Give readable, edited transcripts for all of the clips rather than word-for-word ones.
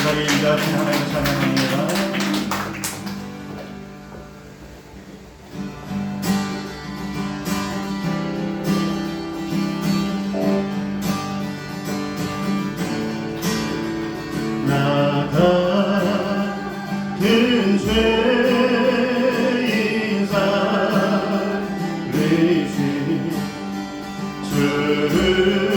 자리에 일하신 하나님을 찬양합니다. 나 같은 죄인 사르신 주를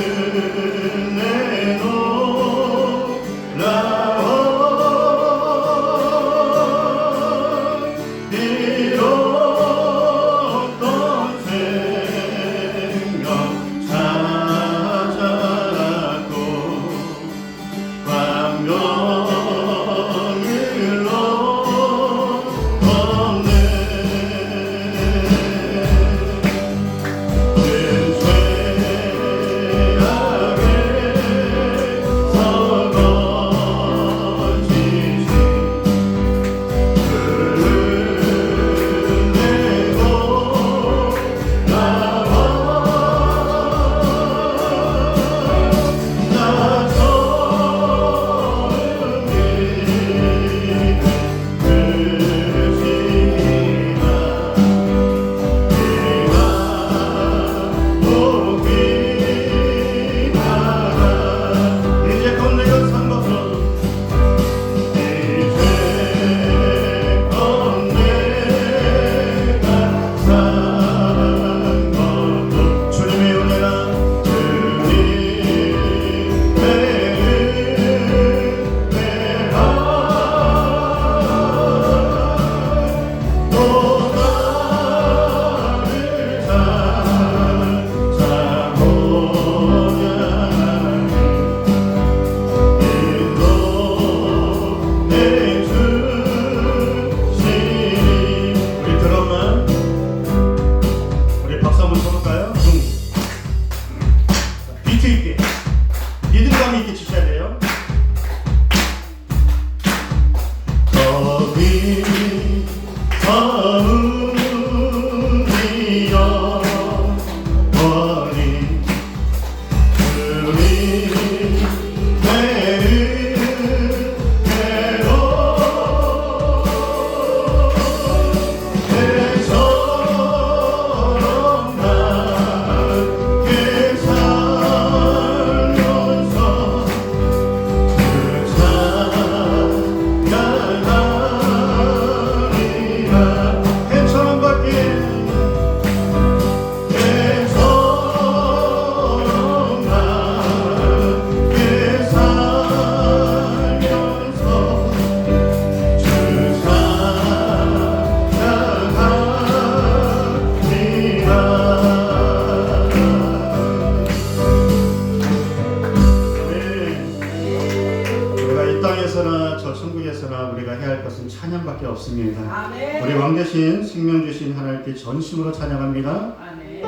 우리가 해야 할 것은 찬양밖에 없습니다. 아멘. 우리 왕 대신 생명 주신 하나님께 전심으로 찬양합니다. 아멘.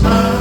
찬양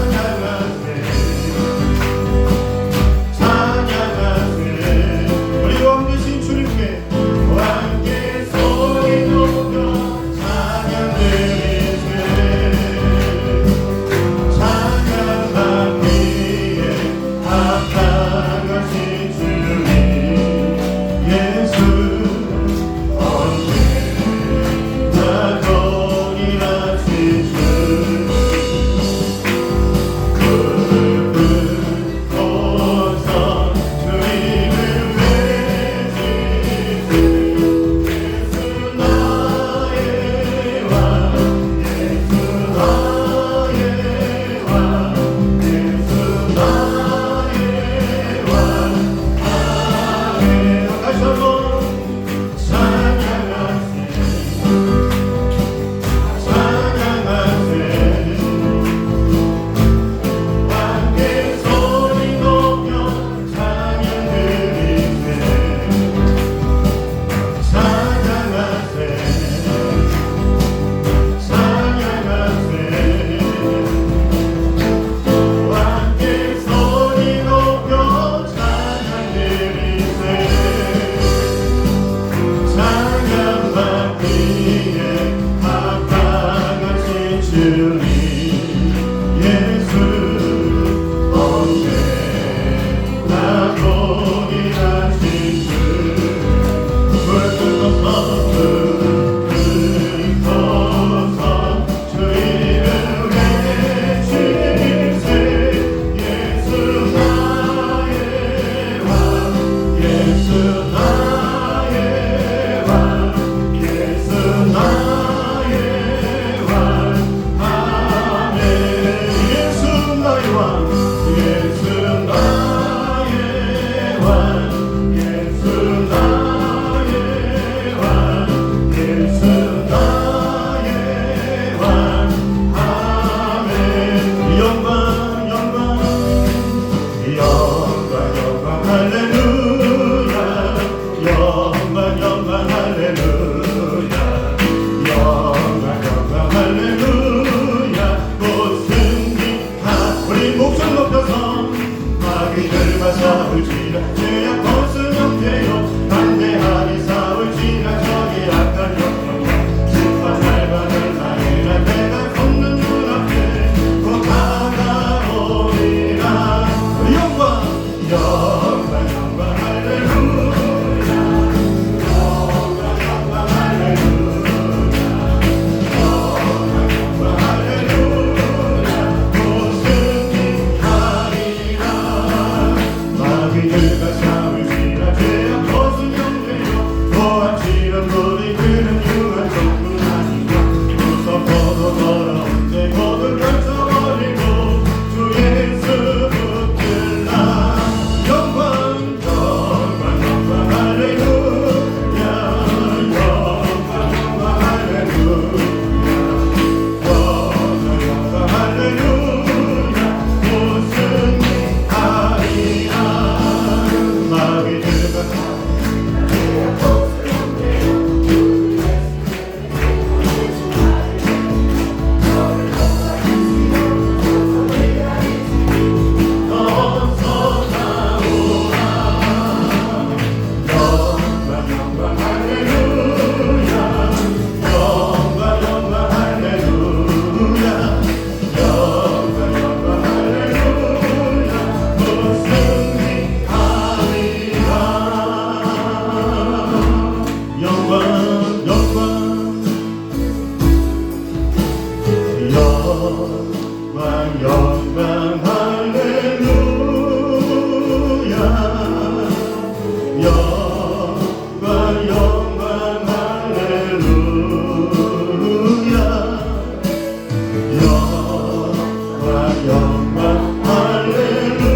우리 그는 유한 정뿐 아니요 무섭고도 더러운 제 모든 걸쳐버리고 주 예수 붙들라 영광 영광 영광 할렐루야 영광 영광 할렐루야 영광 영광 할렐루야 무슨 하리라 마음이 들어가 영광 할렐루야 영광 영광 할렐루야 영광 영광 할렐루야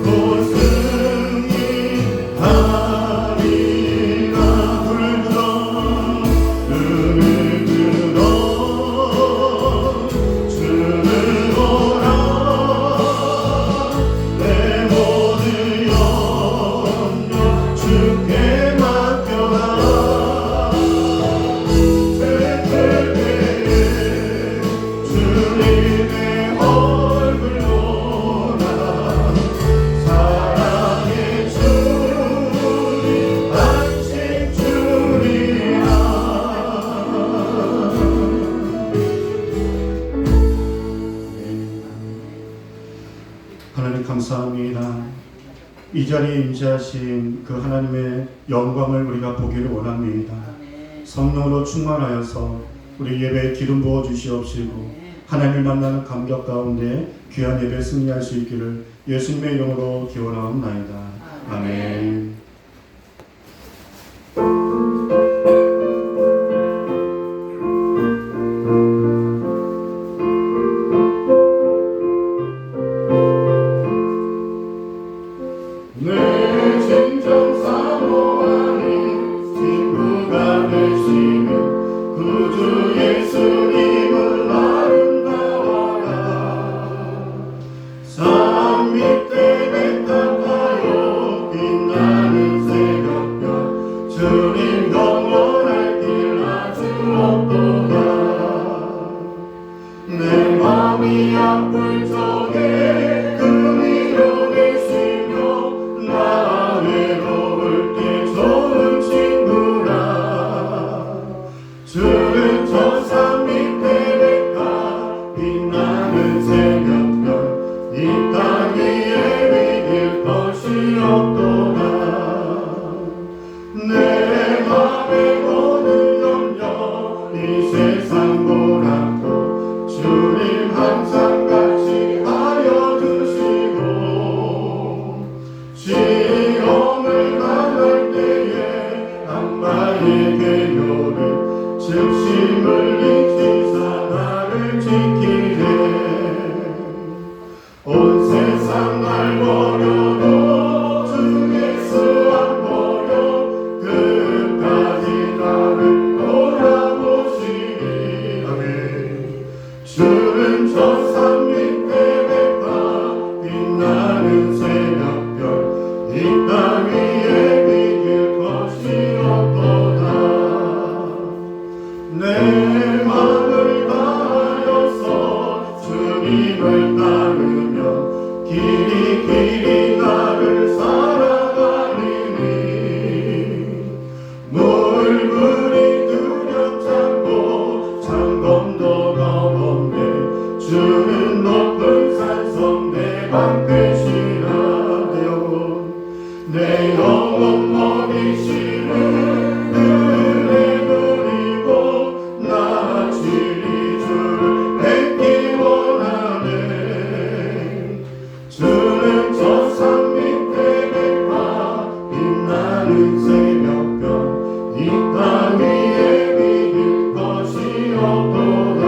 고승이 하리라 불러 눈을 들어 주를 보라 내 모든 염려 주께 맡겨라 새벽에 주님의 얼굴 보라 사랑의 주님 안식 주리라 하나님 감사합니다. 이 자리에 임재하신 그 하나님의 영광을 우리가 보기를 원합니다. 성령으로 충만하여서 우리 예배에 기름 부어 주시옵시고 하나님을 만나는 감격 가운데 귀한 예배 승리할 수 있기를 예수님의 이름으로 기원하옵나이다. 아멘. 내 진정 사모 아닌 친구가 되시는 구주 예수님을 아름다워라 산 밑에 맥락하여 빛나는 새벽별 주님 영원할 길 아주 없도다 내 마음이 아플 적에 그리로 계시며 나 외로울 때 좋은 친구라 주는 저 산 밑에 백가 빛나는 새벽별 이 땅 위에 믿을 것이 없도다 내 맘의 모든 염려 이 세상 보라도 주님 항상 같이 하여 주시고 시험을 당할 때에 악마의 계교를 즉심을 익히사 나를 지키네 온 세상 날 버려도 주 예수 안 버려 끝까지 나를 돌아보시니 아멘 주는 저 산 밑에 백화 빛나는 새벽별 이 땅 위에 믿을 것이 없도다 내 맘을 다하여서 주님을 따르며 길이 나를 살아가리니 물불이 두렵잖고 창검도 겁없네 주는 높은 산성 내 방패시라 내 영혼 먹이시는 은혜 누리고 나 진리 주를 뵙기 원하네 주는 저 산 밑에 백화 빛나 나는 새벽별 이 땅 위에 비길 것이 없도다.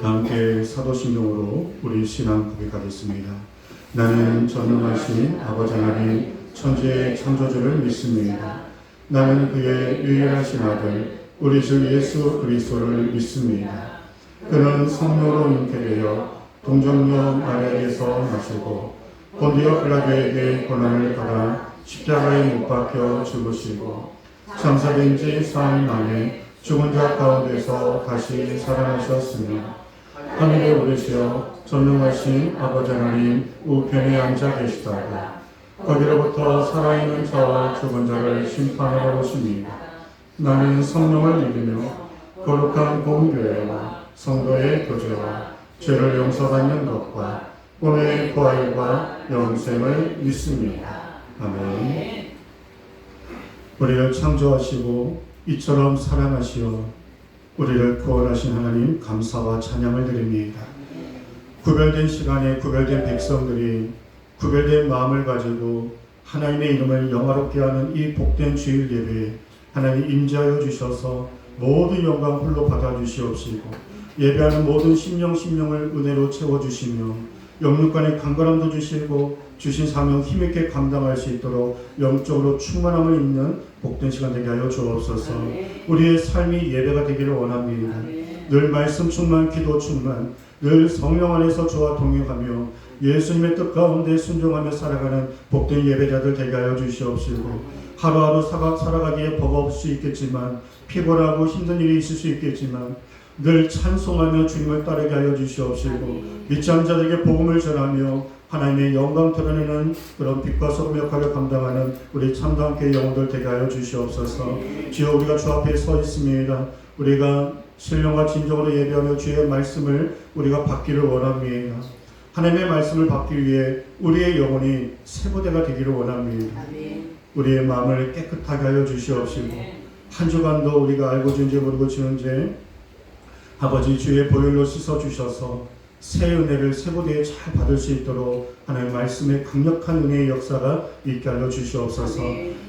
함께 사도신경으로 우리 신앙 고백하겠습니다. 나는 전능하신 아버지 하나님 천지의 창조주를 믿습니다. 나는 그의 유일하신 아들 우리 주 예수 그리스도를 믿습니다. 그는 성령으로 잉태되어 동정녀 마리아에게서 나시고 본디오 빌라도에게 고난을 받아 십자가에 못 박혀 죽으시고 장사된 지 사흘 만에 죽은 자 가운데서 다시 살아나셨으며 하늘에 오르시어 전능하신 아버지 하나님 우편에 앉아 계시다가 거기로부터 살아있는 자와 죽은 자를 심판하러 오십니다. 나는 성령을 믿으며 거룩한 공교회와 성도의 교제와 죄를 용서받는 것과 꿈의 부활과 영생을 믿습니다. 아멘. 우리를 창조하시고 이처럼 사랑하시어 우리를 구원하신 하나님 감사와 찬양을 드립니다. 구별된 시간에 구별된 백성들이 구별된 마음을 가지고 하나님의 이름을 영화롭게 하는 이 복된 주일 예배에 하나님 임재하여 주셔서 모든 영광 홀로 받아주시옵시고 예배하는 모든 심령을 은혜로 채워주시며 영육간의 강건함도 주시고 주신 사명 힘있게 감당할 수 있도록 영적으로 충만함을 입는 복된 시간 되게 하여 주옵소서. 우리의 삶이 예배가 되기를 원합니다. 늘 말씀 충만, 기도 충만, 늘 성령 안에서 저와 동행하며 예수님의 뜻 가운데 순종하며 살아가는 복된 예배자들 되게 하여 주시옵시고 하루하루 살아가기에 버거울 수 있겠지만 피곤하고 힘든 일이 있을 수 있겠지만 늘 찬송하며 주님을 따르게 하여 주시옵시고 믿지 않는 자들에게 복음을 전하며 하나님의 영광 드러내는 그런 빛과 소금 역할을 감당하는 우리 참도 함께 영혼들 되게 하여 주시옵소서. 주여 우리가 주 앞에 서 있습니다. 우리가 신령과 진정으로 예배하며 주의 말씀을 우리가 받기를 원합니다. 하나님의 말씀을 받기 위해 우리의 영혼이 세부대가 되기를 원합니다. 우리의 마음을 깨끗하게 하여 주시옵시고 한 주간도 우리가 알고 지은 죄 모르고 지은 죄 아버지 주의 보혈로 씻어주셔서 새 은혜를 세부대에 잘 받을 수 있도록 하나님의 말씀의 강력한 은혜의 역사가 있게 하여 주시옵소서.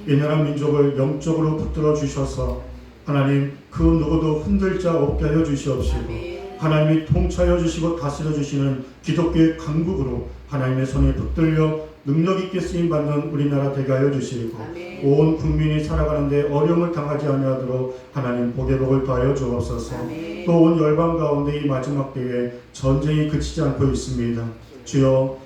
이 나라 민족을 영적으로 붙들어 주셔서 하나님 그 누구도 흔들 자 없게 하여 주시옵시고 하나님이 통치하여 주시고 다스려 주시는 기독교의 강국으로 하나님의 손에 붙들려 능력 있게 쓰임 받는 우리나라 되게 하여 주시고 온 국민이 살아가는데 어려움을 당하지 아니하도록 하나님 복의 복을 더하여 주옵소서. 또 온 열방 가운데 이 마지막 때에 전쟁이 그치지 않고 있습니다. 주여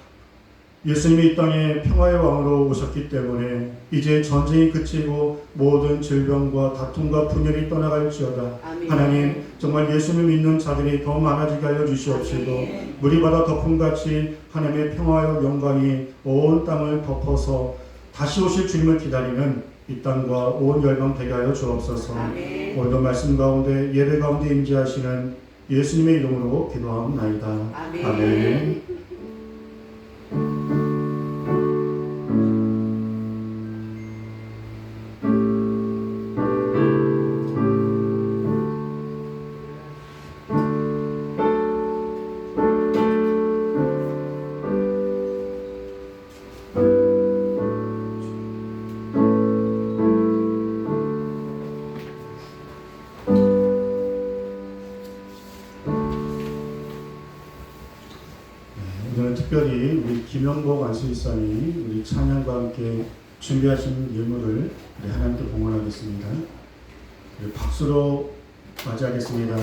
예수님이 이 땅에 평화의 왕으로 오셨기 때문에 이제 전쟁이 그치고 모든 질병과 다툼과 분열이 떠나갈지어다. 하나님 정말 예수님을 믿는 자들이 더 많아지게 하여 주시옵시고 물이바다 덮음같이 하나님의 평화와 영광이 온 땅을 덮어서 다시 오실 주님을 기다리는 이 땅과 온 열방 되게 하여 주옵소서. 오늘도 말씀 가운데 예배 가운데 임재하시는 예수님의 이름으로 기도하옵나이다. 아멘. 특별히 우리 김영복 안수일사님 우리 찬양과 함께 준비하신 예물을 우리 하나님께 봉헌하겠습니다. 우리 박수로 맞이하겠습니다.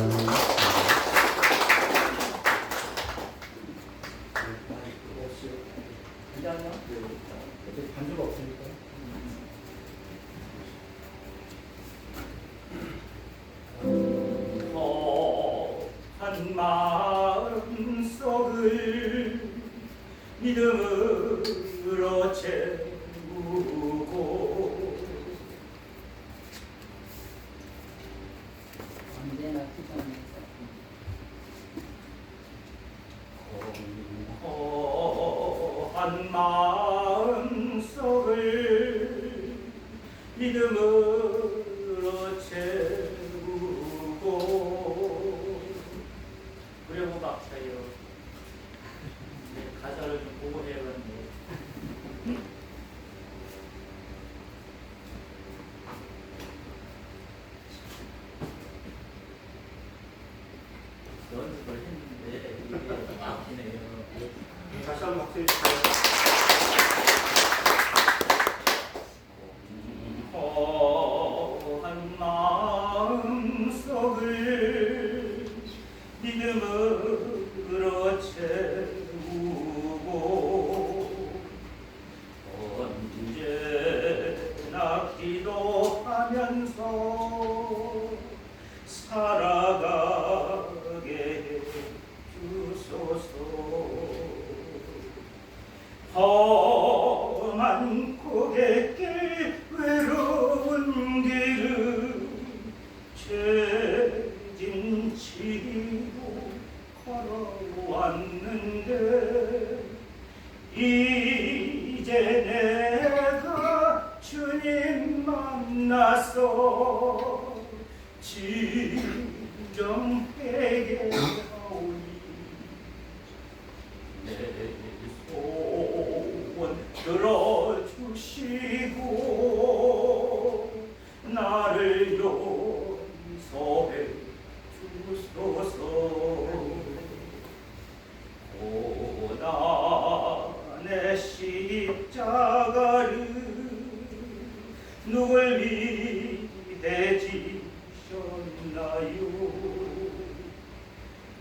반주가 없으니까. 한 마음속을 믿음으로 채우고 언제나 기도하면서 한 마음속을 믿음으로 채우고 그리고 막 같아요. 가사를 좀 보고 해봤네. 연습을 했는데 이게 막히네요. 다시 한번 박수 주세요. 한 마음속을 믿음으로 채우고 언제나 기도하면서 살아가게 해주소서. 험한 고갯길 외로운 길을 죄짐 지고 걸어왔는데 이제 내가 주님 만나서 진정하게 하오니 내 소원 들어주시고 나를 용서해 주소서. 고난의 십자가를 누굴 위해 지셨나요?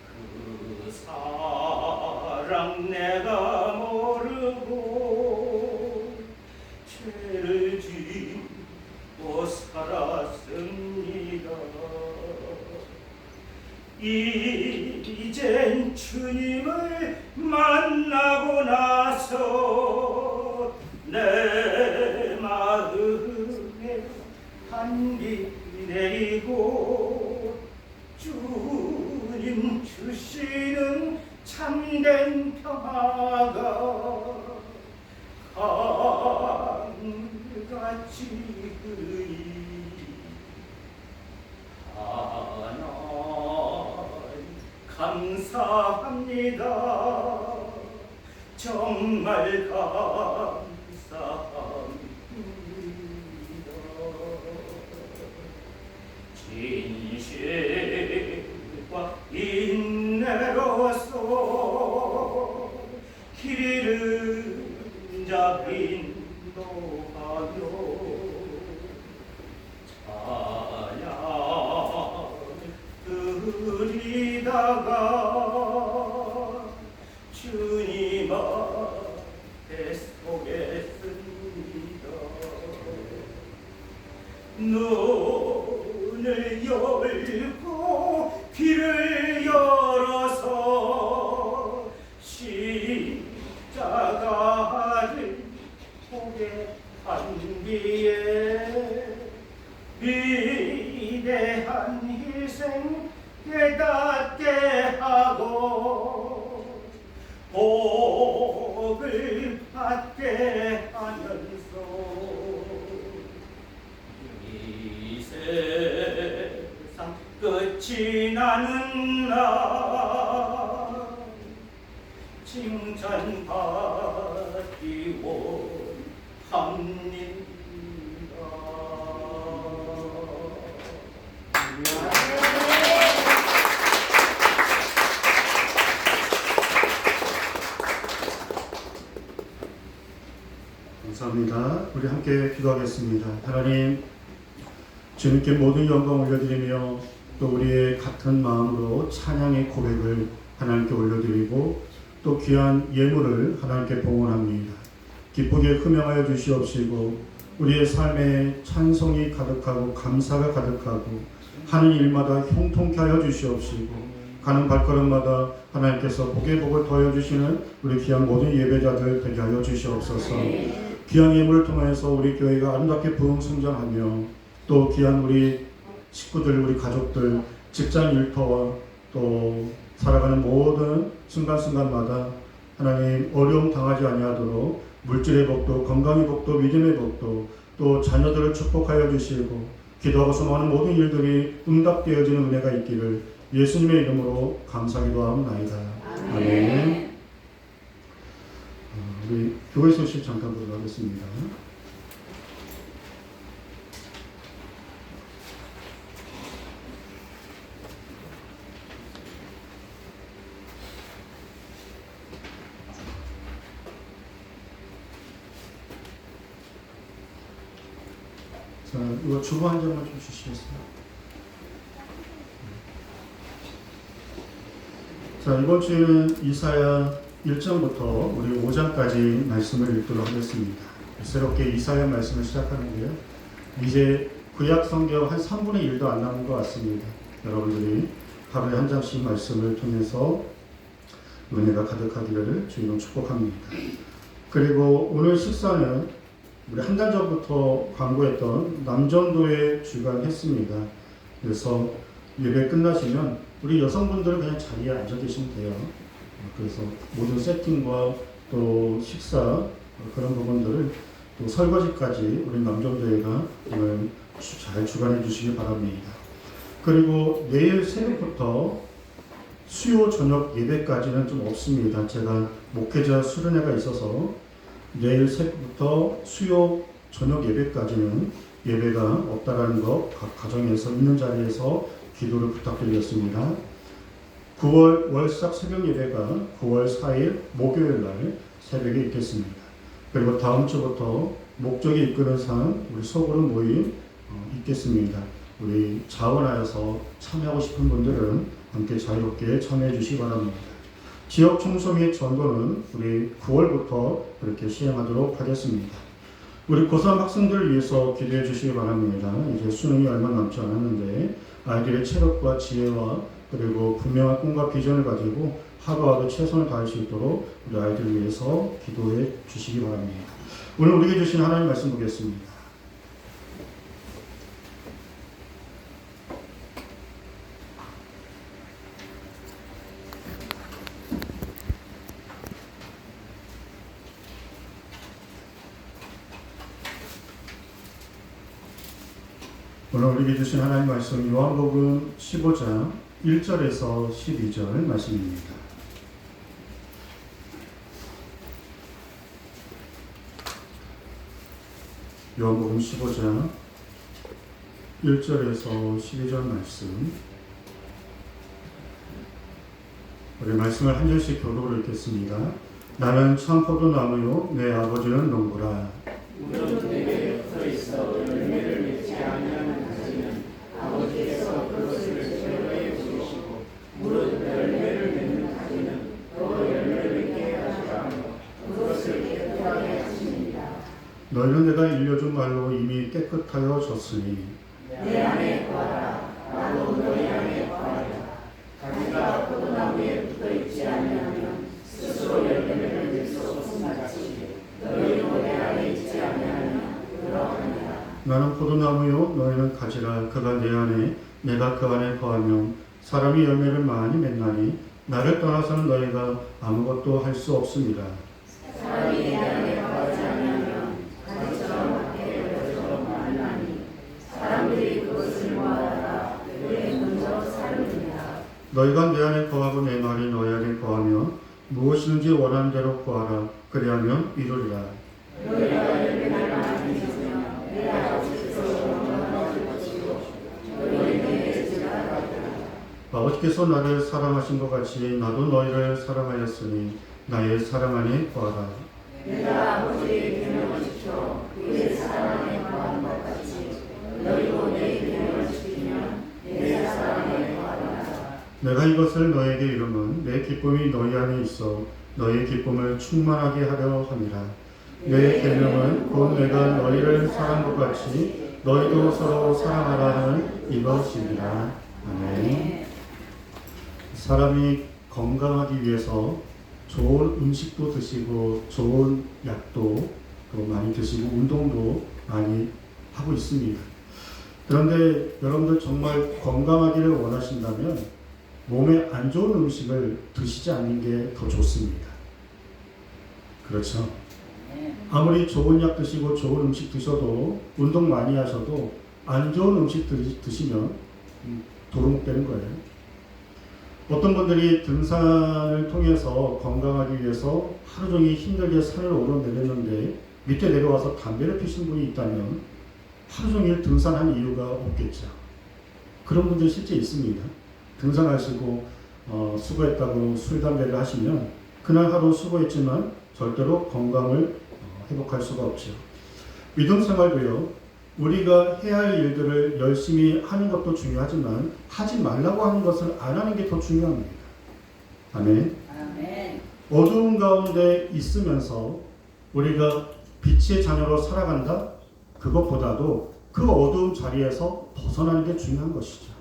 그 사랑 내가 모르고 죄를 짓고 살았습니다. 이젠 주님을 만나고 나서 내 마음에 한비 내리고 주님 주시는 참된 평화가 하늘같이 흐리 하나님 감사합니다. 정말 감사합니다. 진실과 인내로서 길 잃은 자 인도하며 찬양 드리다가 주님 앞에 서겠습니다. 눈을 열고 귀를 열어서 십자가를 보게 한 뒤에 위대한 희생 깨닫게 하고 복을 받게 하면서 이 세상 끝이 나는 날 칭찬받기 원합니다. 감사합니다. 우리 함께 기도하겠습니다. 하나님, 주님께 모든 영광 올려드리며 또 우리의 같은 마음으로 찬양의 고백을 하나님께 올려드리고 또 귀한 예물을 하나님께 봉헌합니다. 기쁘게 흠양하여 주시옵시고 우리의 삶에 찬송이 가득하고 감사가 가득하고 하는 일마다 형통케 하여 주시옵시고 가는 발걸음마다 하나님께서 복의 복을 더하여 주시는 우리 귀한 모든 예배자들 되게 하여 주시옵소서. 귀한 예물을 통해서 우리 교회가 아름답게 부흥성장하며 또 귀한 우리 식구들, 우리 가족들, 직장 일터와 또 살아가는 모든 순간순간마다 하나님 어려움 당하지 아니하도록 물질의 복도, 건강의 복도, 믿음의 복도, 또 자녀들을 축복하여 주시고 기도하고 소망하는 모든 일들이 응답되어지는 은혜가 있기를 예수님의 이름으로 감사기도하옵나이다. 교회 소식 잠깐 보도록 하겠습니다. 자, 이거 주보 한 장만 좀 주시겠어요? 자, 이번 주에는 이사야 1장부터 우리 5장까지 말씀을 읽도록 하겠습니다. 새롭게 이사야 말씀을 시작하는데요. 이제 구약 성경 한 3분의 1도 안 남은 것 같습니다. 여러분들이 하루에 한 장씩 말씀을 통해서 은혜가 가득하기를 주님으로 축복합니다. 그리고 오늘 식사는 우리 한 달 전부터 광고했던 남전도에 주관했습니다. 그래서 예배 끝나시면 우리 여성분들은 그냥 자리에 앉아 계시면 돼요. 그래서 모든 세팅과 또 식사 그런 부분들을 또 설거지까지 우리 남전도회가 오늘 잘 주관해 주시기 바랍니다. 그리고 내일 새벽부터 수요 저녁 예배까지는 좀 없습니다. 제가 목회자 수련회가 있어서 내일 새벽부터 수요 저녁 예배까지는 예배가 없다라는 것 각 가정에서 있는 자리에서 기도를 부탁드리겠습니다. 9월 월삭 새벽 예배가 9월 4일 목요일 날 새벽에 있겠습니다. 그리고 다음 주부터 목적이 이끄는 산 우리 소그룹 모임 있겠습니다. 우리 자원하여서 참여하고 싶은 분들은 함께 자유롭게 참여해 주시기 바랍니다. 지역 청소 및 전도는 우리 9월부터 그렇게 시행하도록 하겠습니다. 우리 고3 학생들을 위해서 기도해 주시기 바랍니다. 이제 수능이 얼마 남지 않았는데 아이들의 체력과 지혜와 그리고 분명한 꿈과 비전을 가지고 하루하루 최선을 다할 수 있도록 우리 아이들을 위해서 기도해 주시기 바랍니다. 오늘 우리에게 주신 하나님 말씀 보겠습니다. 오늘 우리에게 주신 하나님 말씀 요한복음 15장 1절에서 12절 말씀입니다. 요한복음 15장 1절에서 12절 말씀. 우리 말씀을 한 절씩 교독으로 읽겠습니다. 나는 참 포도나무요 내 아버지는 농부라. 물은 내게 붙어 있어 열매를 맺지 아니하는 가지는 아버지께서 그것을 제거해 주시고 물은 열매를 맺는 가지는 또 열매를 맺게 하시며 그것을 깨끗하게 하십니다. 너희는 내가 일러준 말로 이미 깨끗하여 졌으니 내 안에 거하라 나도 너희 안에 거하리라. 가지가 포도나무에 붙어 있지 아니하면 스스로 열매를 맺을 수 없음 같이 너희도 내 안에 있지 아니하면 그러하니라. 나는 포도나무요 너희는 가지라. 그가 내 안에 내가 그 안에 거하면 사람이 열매를 많이 맺나니 나를 떠나서는 너희가 아무것도 할 수 없습니다. 사람이 내 안에 거하지 아니하면 가지처럼 밖에 열매처럼 말라니 사람들이 그것을 모아다가 그에 먼저 사르느니라. 너희가 내 안에 거하고 내 말이 너희 안에 거하면 무엇이든지 원하는 대로 구하라. 그리하면 이루리라. 너희가 열매를 많이 맺으면 내 아버지께서 영광을 줄 것이고 너희 내 제자가 되리라. 아버지께서 나를 사랑하신 것 같이 나도 너희를 사랑하였으니 나의 사랑 안에 거하라. 내가 아버지의 계명을 지켜 그의 사랑 안에 거하는 것 같이 너희도 내 계명을 지키면 내 사랑 안에 거하리라. 내가 이것을 너에게 이름은 내 기쁨이 너희 안에 있어 너의 기쁨을 충만하게 하려 함이라. 내 계명은 곧 내가 너희를 사랑한 것 같이 너희도 서로 사랑하라 하는 이것이니라. 아멘. 사람이 건강하기 위해서 좋은 음식도 드시고 좋은 약도 또 많이 드시고 운동도 많이 하고 있습니다. 그런데 여러분들 정말 건강하기를 원하신다면 몸에 안 좋은 음식을 드시지 않는 게 더 좋습니다. 그렇죠? 아무리 좋은 약 드시고 좋은 음식 드셔도 운동 많이 하셔도 안 좋은 음식 드시면 도루묵 되는 거예요. 어떤 분들이 등산을 통해서 건강하기 위해서 하루 종일 힘들게 산을 오르내렸는데 밑에 내려와서 담배를 피신 분이 있다면 하루 종일 등산한 이유가 없겠죠. 그런 분들 실제 있습니다. 등산하시고 수고했다고 술, 담배를 하시면 그날 하루 수고했지만 절대로 건강을 회복할 수가 없죠. 믿음 생활도요. 우리가 해야 할 일들을 열심히 하는 것도 중요하지만 하지 말라고 하는 것을 안 하는 게 더 중요합니다. 아멘. 아멘. 어두운 가운데 있으면서 우리가 빛의 자녀로 살아간다? 그것보다도 그 어두운 자리에서 벗어나는 게 중요한 것이죠.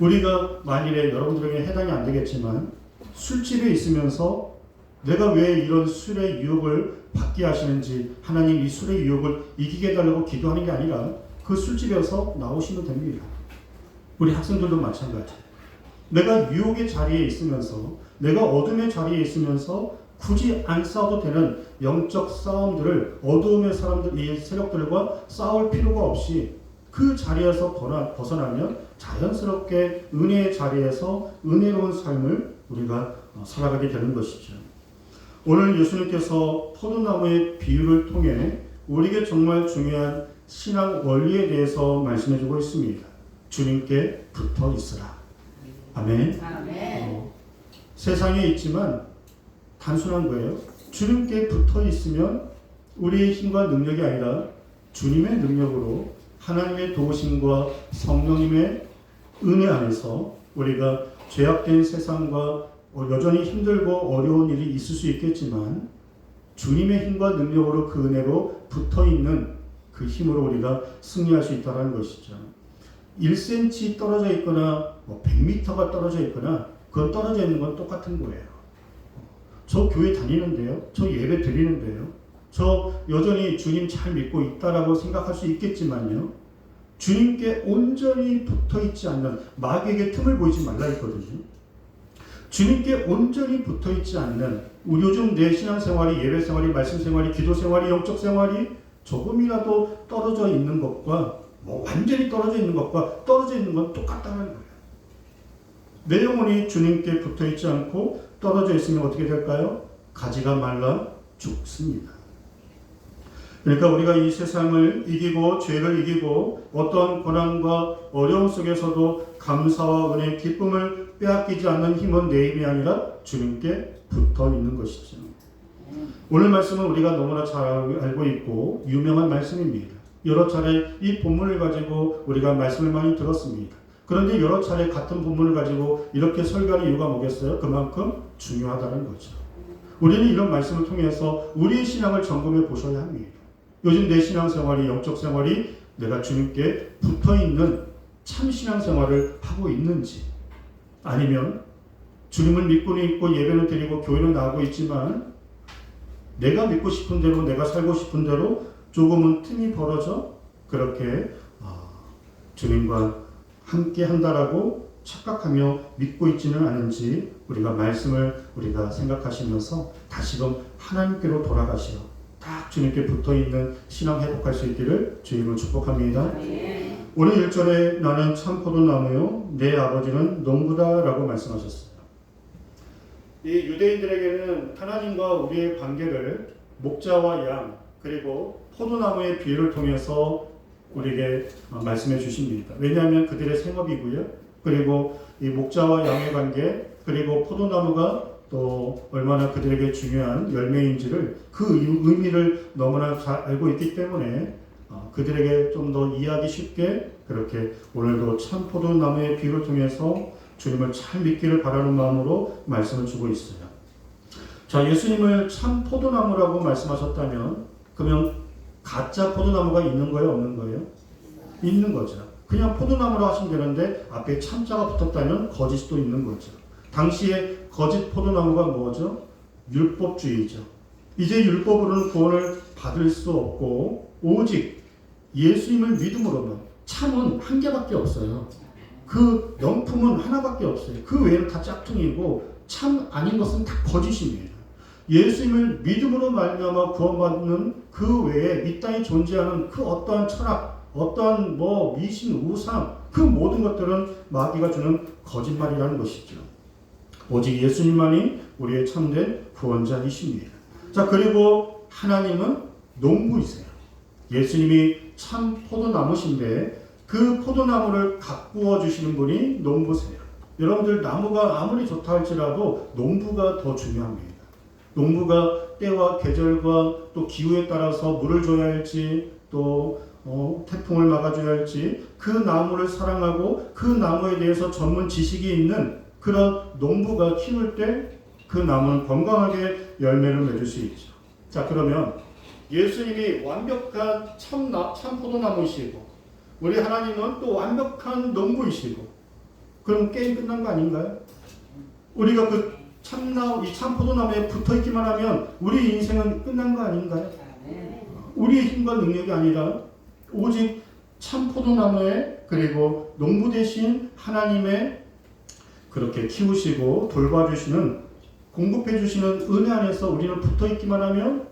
우리가 만일에 여러분들에게 해당이 안 되겠지만 술집에 있으면서 내가 왜 이런 술의 유혹을 받게 하시는지 하나님 이 술의 유혹을 이기게 해달라고 기도하는 게 아니라 그 술집에서 나오시면 됩니다. 우리 학생들도 마찬가지. 내가 유혹의 자리에 있으면서 내가 어둠의 자리에 있으면서 굳이 안 싸워도 되는 영적 싸움들을 어두움의 사람들, 이 세력들과 싸울 필요가 없이 그 자리에서 벗어나면 자연스럽게 은혜의 자리에서 은혜로운 삶을 우리가 살아가게 되는 것이죠. 오늘 예수님께서 포도나무의 비유를 통해 우리에게 정말 중요한 신앙 원리에 대해서 말씀해 주고 있습니다. 주님께 붙어 있으라. 아멘. 아멘. 세상에 있지만 단순한 거예요. 주님께 붙어 있으면 우리의 힘과 능력이 아니라 주님의 능력으로 하나님의 도우심과 성령님의 은혜 안에서 우리가 죄악된 세상과 여전히 힘들고 어려운 일이 있을 수 있겠지만 주님의 힘과 능력으로 그 은혜로 붙어있는 그 힘으로 우리가 승리할 수 있다는 것이죠. 1cm 떨어져 있거나 100m가 떨어져 있거나 그 떨어져 있는 건 똑같은 거예요. 저 교회 다니는데요. 저 예배 드리는데요. 저 여전히 주님 잘 믿고 있다라고 생각할 수 있겠지만요. 주님께 온전히 붙어있지 않는 마귀에게 틈을 보이지 말라 했거든요. 주님께 온전히 붙어있지 않는 요즘 내 신앙생활이 예배생활이 말씀생활이 기도생활이 영적생활이 조금이라도 떨어져 있는 것과 완전히 떨어져 있는 것과 떨어져 있는 건 똑같다는 거예요. 내 영혼이 주님께 붙어있지 않고 떨어져 있으면 어떻게 될까요? 가지가 말라 죽습니다. 그러니까 우리가 이 세상을 이기고 죄를 이기고 어떤 고난과 어려움 속에서도 감사와 은혜, 기쁨을 빼앗기지 않는 힘은 내 힘이 아니라 주님께 붙어 있는 것이죠. 오늘 말씀은 우리가 너무나 잘 알고 있고 유명한 말씀입니다. 여러 차례 이 본문을 가지고 우리가 말씀을 많이 들었습니다. 그런데 여러 차례 같은 본문을 가지고 이렇게 설교하는 이유가 뭐겠어요? 그만큼 중요하다는 거죠. 우리는 이런 말씀을 통해서 우리의 신앙을 점검해 보셔야 합니다. 요즘 내 신앙생활이 영적 생활이 내가 주님께 붙어있는 참 신앙생활을 하고 있는지 아니면 주님을 믿고는 있고 예배는 드리고 교회는 나가고 있지만 내가 믿고 싶은 대로 내가 살고 싶은 대로 조금은 틈이 벌어져 그렇게 주님과 함께 한다라고 착각하며 믿고 있지는 않은지 우리가 말씀을 우리가 생각하시면서 다시금 하나님께로 돌아가시어 딱 주님께 붙어있는 신앙 회복할 수 있기를 주님을 축복합니다. 네. 오늘 1절에 나는 참 포도나무요 내 아버지는 농부다 라고 말씀하셨어요. 이 유대인들에게는 하나님과 우리의 관계를 목자와 양 그리고 포도나무의 비유를 통해서 우리에게 말씀해 주십니다. 왜냐하면 그들의 생업이고요. 그리고 이 목자와 양의 관계 그리고 포도나무가 또 얼마나 그들에게 중요한 열매인지를 그 의미를 너무나 잘 알고 있기 때문에 그들에게 좀 더 이해하기 쉽게 그렇게 오늘도 참 포도나무의 비유를 통해서 주님을 잘 믿기를 바라는 마음으로 말씀을 주고 있어요. 자, 예수님을 참 포도나무라고 말씀하셨다면 그러면 가짜 포도나무가 있는 거예요? 없는 거예요? 있는 거죠. 그냥 포도나무로 하시면 되는데 앞에 참자가 붙었다면 거짓도 있는 거죠. 당시에 거짓 포도나무가 뭐죠? 율법주의죠. 이제 율법으로는 구원을 받을 수 없고 오직 예수님을 믿음으로만 참은 한 개밖에 없어요. 그 명품은 하나밖에 없어요. 그 외에는 다 짝퉁이고 참 아닌 것은 다 거짓입니다. 예수님을 믿음으로 말미암아 구원받는 그 외에 이 땅에 존재하는 그 어떠한 철학, 어떠한 미신, 우상 그 모든 것들은 마귀가 주는 거짓말이라는 것이죠. 오직 예수님만이 우리의 참된 구원자이십니다. 자, 그리고 하나님은 농부이세요. 예수님이 참 포도나무신데 그 포도나무를 가꾸어 주시는 분이 농부세요. 여러분들, 나무가 아무리 좋다 할지라도 농부가 더 중요합니다. 농부가 때와 계절과 또 기후에 따라서 물을 줘야 할지, 또 태풍을 막아줘야 할지, 그 나무를 사랑하고 그 나무에 대해서 전문 지식이 있는 그런 농부가 키울 때 그 나무는 건강하게 열매를 맺을 수 있죠. 자, 그러면 예수님이 완벽한 참 포도나무이시고 우리 하나님은 또 완벽한 농부이시고, 그럼 게임 끝난 거 아닌가요? 우리가 그 이 참 포도나무에 붙어 있기만 하면 우리 인생은 끝난 거 아닌가요? 우리의 힘과 능력이 아니라 오직 참 포도나무에, 그리고 농부 대신 하나님의 그렇게 키우시고 돌봐주시는, 공급해주시는 은혜 안에서 우리는 붙어 있기만 하면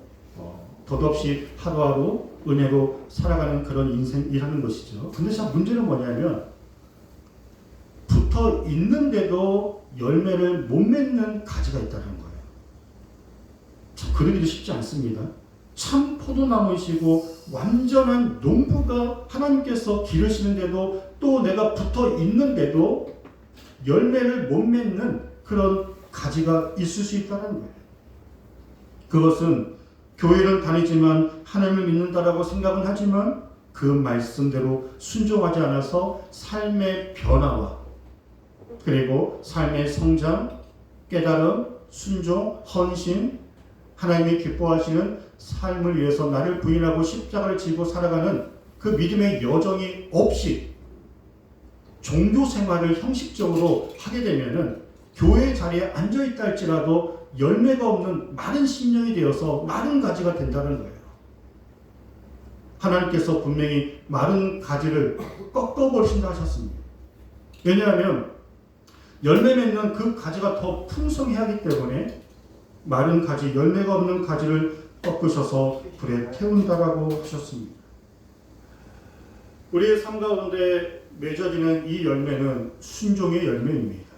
덧없이 하루하루 은혜로 살아가는 그런 인생이라는 것이죠. 근데 참 문제는 뭐냐면, 붙어 있는데도 열매를 못 맺는 가지가 있다는 거예요. 참 그러기도 쉽지 않습니다. 참 포도나무이시고 완전한 농부가 하나님께서 기르시는데도, 또 내가 붙어 있는데도 열매를 못 맺는 그런 가지가 있을 수 있다는 거예요. 그것은 교회를 다니지만 하나님을 믿는다라고 생각은 하지만 그 말씀대로 순종하지 않아서 삶의 변화와 그리고 삶의 성장, 깨달음, 순종, 헌신, 하나님이 기뻐하시는 삶을 위해서 나를 부인하고 십자가를 지고 살아가는 그 믿음의 여정이 없이 종교 생활을 형식적으로 하게 되면은 교회 자리에 앉아있다 할지라도 열매가 없는 마른 심령이 되어서 마른 가지가 된다는 거예요. 하나님께서 분명히 마른 가지를 꺾어버리신다 하셨습니다. 왜냐하면 열매 맺는 그 가지가 더 풍성해야 하기 때문에 마른 가지, 열매가 없는 가지를 꺾으셔서 불에 태운다라고 하셨습니다. 우리의 삶 가운데 맺어지는 이 열매는 순종의 열매입니다.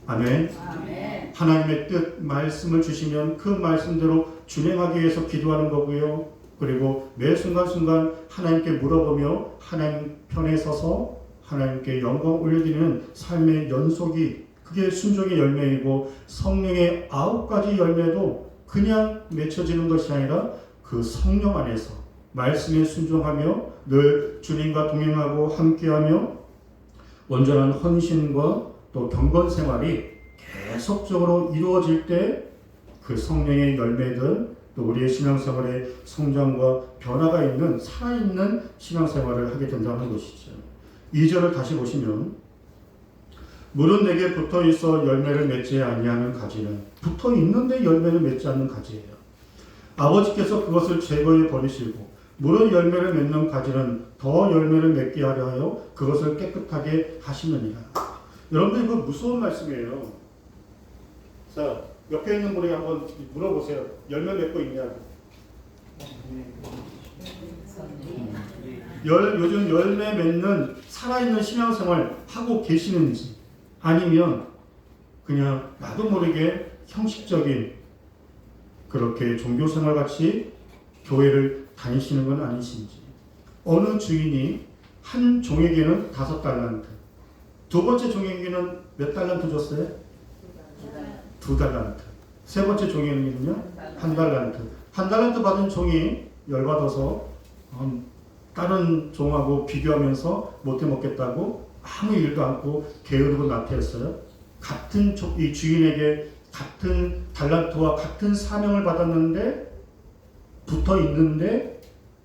아멘. 아멘. 하나님의 뜻, 말씀을 주시면 그 말씀대로 준행하기 위해서 기도하는 거고요. 그리고 매 순간순간 하나님께 물어보며 하나님 편에 서서 하나님께 영광 올려드리는 삶의 연속이, 그게 순종의 열매이고, 성령의 9가지 열매도 그냥 맺혀지는 것이 아니라 그 성령 안에서 말씀에 순종하며 늘 주님과 동행하고 함께하며 온전한 헌신과 또 경건 생활이 계속적으로 이루어질 때 그 성령의 열매들, 또 우리의 신앙생활의 성장과 변화가 있는 살아있는 신앙생활을 하게 된다는 것이죠. 2절을 다시 보시면, 물은 내게 붙어있어 열매를 맺지 아니하는 가지는, 붙어있는데 열매를 맺지 않는 가지예요. 아버지께서 그것을 제거해 버리시고 물은 열매를 맺는 가지는 더 열매를 맺게 하려 하여 그것을 깨끗하게 하시느니라. 여러분들, 이거 무서운 말씀이에요. 자, 옆에 있는 분에게 한번 물어보세요. 열매 맺고 있냐고. 요즘 열매 맺는 살아있는 신앙생활 하고 계시는지, 아니면 그냥 나도 모르게 형식적인 그렇게 종교생활 같이 교회를 다니시는 건 아니신지. 어느 주인이 한 종에게는 5달란트, 두 번째 종에게는 몇 달란트 줬어요? 2달란트. 세 번째 종에게는요? 1달란트. 1달란트 받은 종이 열받아서 다른 종하고 비교하면서 못해 먹겠다고 아무 일도 않고 게으르고 나태했어요. 같은 이 주인에게 같은 달란트와 같은 사명을 받았는데, 붙어 있는데,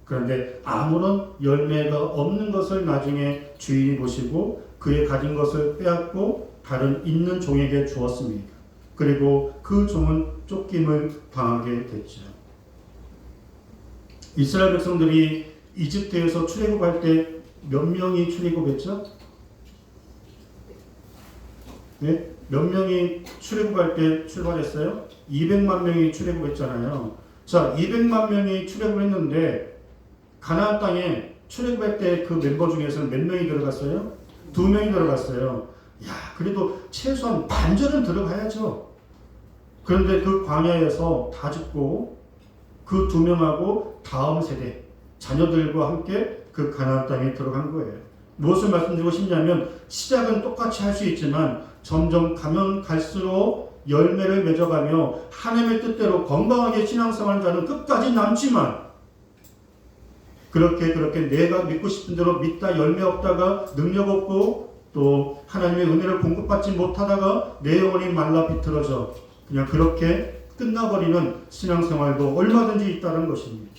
그런데 아무런 열매가 없는 것을 나중에 주인이 보시고 그의 가진 것을 빼앗고 다른 있는 종에게 주었습니다. 그리고 그 종은 쫓김을 당하게 됐죠. 이스라엘 백성들이 이집트에서 출애굽할 때 몇 명이 출애굽했죠? 네? 몇 명이 출애굽할 때 출발했어요? 200만 명이 출애굽했잖아요. 자, 200만 명이 출애굽했는데 가나안 땅에 출애굽할 때 그 멤버 중에서는 몇 명이 들어갔어요? 2명이 들어갔어요. 야, 그래도 최소한 반절은 들어가야죠. 그런데 그 광야에서 다 죽고 그 2명하고 다음 세대 자녀들과 함께 그 가나안 땅에 들어간 거예요. 무엇을 말씀드리고 싶냐면 시작은 똑같이 할 수 있지만 점점 가면 갈수록 열매를 맺어가며 하나님의 뜻대로 건강하게 신앙생활하는 자는 끝까지 남지만 그렇게 내가 믿고 싶은 대로 믿다 열매 없다가 능력 없고 또 하나님의 은혜를 공급받지 못하다가 내 영혼이 말라 비틀어져 그냥 그렇게 끝나버리는 신앙생활도 얼마든지 있다는 것입니다.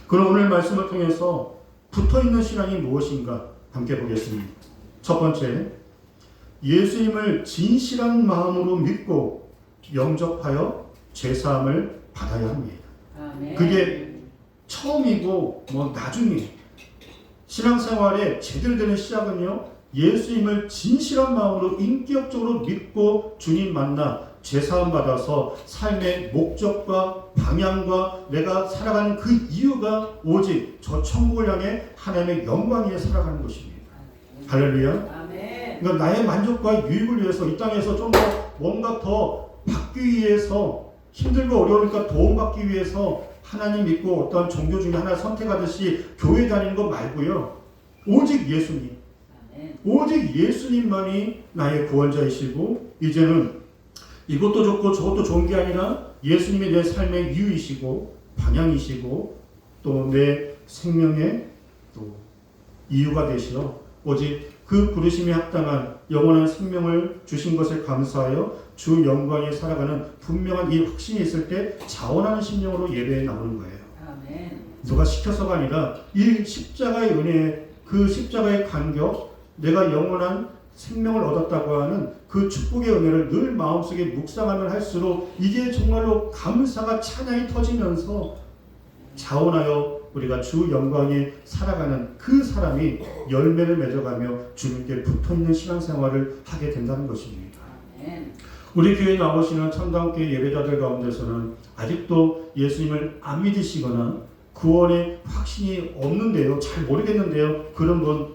그럼 오늘 말씀을 통해서 붙어있는 신앙이 무엇인가 함께 보겠습니다. 첫 번째, 예수님을 진실한 마음으로 믿고 영접하여 죄사함을 받아야 합니다. 아멘. 그게 처음이고 나중이에요. 신앙생활의 제대로 되는 시작은요, 예수님을 진실한 마음으로 인격적으로 믿고 주님 만나 죄사함 받아서 삶의 목적과 방향과 내가 살아가는 그 이유가 오직 저 천국을 향해 하나님의 영광 위에 살아가는 것입니다. 할렐루야. 아멘. 그러니까 나의 만족과 유익을 위해서 이 땅에서 좀 더 뭔가 더 받기 위해서 힘들고 어려우니까 도움받기 위해서 하나님 믿고 어떤 종교 중에 하나 선택하듯이 교회 다니는 거 말고요. 오직 예수님. 아멘. 오직 예수님만이 나의 구원자이시고 이제는 이것도 좋고 저것도 좋은 게 아니라 예수님이 내 삶의 이유이시고 방향이시고 또 내 생명의 또 이유가 되시어 오직 그 부르심에 합당한 영원한 생명을 주신 것에 감사하여 주 영광에 살아가는 분명한 이 확신이 있을 때 자원하는 심령으로 예배에 나오는 거예요. 아멘. 누가 시켜서가 아니라 이 십자가의 은혜, 그 십자가의 간격, 내가 영원한 생명을 얻었다고 하는 그 축복의 은혜를 늘 마음속에 묵상하면 할수록 이게 정말로 감사가 찬양이 터지면서 자원하여 우리가 주 영광에 살아가는 그 사람이 열매를 맺어가며 주님께 붙어있는 신앙생활을 하게 된다는 것입니다. 아멘. 우리 교회에 나오시는 참다운교회 예배자들 가운데서는 아직도 예수님을 안 믿으시거나 구원의 확신이 없는데요, 잘 모르겠는데요, 그런 분